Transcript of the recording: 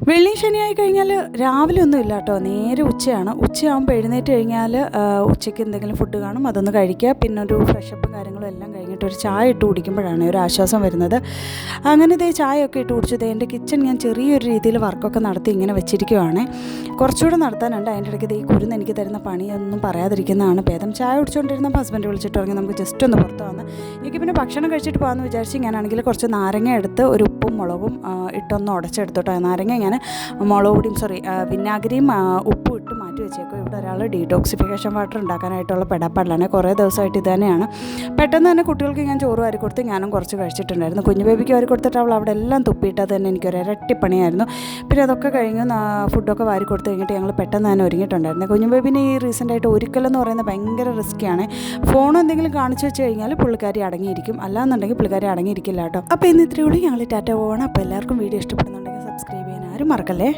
വെള്ളി ശനിയായി കഴിഞ്ഞാൽ രാവിലെ ഒന്നും ഇല്ല കേട്ടോ, നേരെ ഉച്ചയാണ്. ഉച്ചയാകുമ്പോൾ എഴുന്നേറ്റ് കഴിഞ്ഞാൽ ഉച്ചയ്ക്ക് എന്തെങ്കിലും ഫുഡ് കാണും, അതൊന്ന് കഴിക്കുക. പിന്നെ ഒരു ഫ്രഷപ്പും കാര്യങ്ങളും എല്ലാം കഴിഞ്ഞിട്ട് ഒരു ചായ ഇട്ട് കുടിക്കുമ്പോഴാണ് ഒരു ആശ്വാസം വരുന്നത്. അങ്ങനെ ഇതേ ചായയൊക്കെ ഇട്ട് കുടിച്ചത് എൻ്റെ കിച്ചൺ ഞാൻ ചെറിയൊരു രീതിയിൽ വർക്കൊക്കെ നടത്തി ഇങ്ങനെ വെച്ചിരിക്കുവാണ്. കുറച്ചുകൂടെ നടത്താനുണ്ട്. അതിൻ്റെ ഇടയ്ക്ക് ഈ കുരുന്ന് എനിക്ക് തരുന്ന പണിയൊന്നും പറയാതിരിക്കുന്നതാണ് ഭേദം. ചായ കുടിച്ചുകൊണ്ടിരുന്നപ്പോൾ ഹസ്ബൻഡ് വിളിച്ചിട്ട് പറഞ്ഞ് നമുക്ക് ജസ്റ്റ് ഒന്ന് പുറത്ത് വന്ന് എനിക്ക് പിന്നെ ഭക്ഷണം കഴിച്ചിട്ട് പോകാമെന്ന് വിചാരിച്ച് ഞാനാണെങ്കിൽ കുറച്ച് നാരങ്ങ എടുത്ത് ഒരു ഉപ്പും മുളകും ഇട്ടൊന്ന് ഉടച്ചെടുത്തോട്ടോ. നാരങ്ങ ഞാൻ മുളക് പൊടിയും വിനാഗിരിയും ഉപ്പും ഇട്ട് മാറ്റി വെച്ചേക്കും. ഇവിടെ ഒരാൾ ഡീടോക്സിഫിക്കേഷൻ വാട്ടർ ഉണ്ടാക്കാനായിട്ടുള്ള പെടാപ്പാടിലാണ്. കുറേ ദിവസമായിട്ട് ഇത് തന്നെയാണ്. പെട്ടെന്ന് തന്നെ കുട്ടികൾക്ക് ഞാൻ ചോറ് വാരി കൊടുത്ത് ഞാനും കുറച്ച് കഴിച്ചിട്ടുണ്ടായിരുന്നു. കുഞ്ഞു ബേബിക്ക് വാരി കൊടുത്തിട്ട് അവൾ അവിടെ എല്ലാം തുപ്പിയിട്ടത് തന്നെ എനിക്കൊരു ഇരട്ടിപ്പണിയായിരുന്നു. പിന്നെ അതൊക്കെ കഴിഞ്ഞ് ഫുഡൊക്കെ വാരി കൊടുത്ത് കഴിഞ്ഞിട്ട് ഞങ്ങൾ പെട്ടെന്ന് തന്നെ ഒരുങ്ങിയിട്ടുണ്ടായിരുന്നു. കുഞ്ഞു ബേബിന് ഈ റീസെൻ്റായിട്ട് ഒരിക്കലെന്ന് പറയുന്നത് ഭയങ്കര റിസ്ക്കിയാണ്. ഫോൺ എന്തെങ്കിലും കാണിച്ചു വെച്ച് കഴിഞ്ഞാൽ പുള്ളിക്കാരി അടങ്ങിയിരിക്കും, അല്ലാന്നുണ്ടെങ്കിൽ പുള്ളിക്കാരി അടങ്ങിയിരിക്കില്ല കേട്ടോ. അപ്പോൾ ഇന്ന് ഇത്രയേ ഉള്ളൂ. ഞങ്ങൾ ടാറ്റ പോകണം. അപ്പോൾ എല്ലാവർക്കും വീഡിയോ ഇഷ്ടപ്പെടുന്നുണ്ടെങ്കിൽ സബ്സ്ക്രൈബ് ചെയ്യാൻ ആരും മറക്കല്ലേ.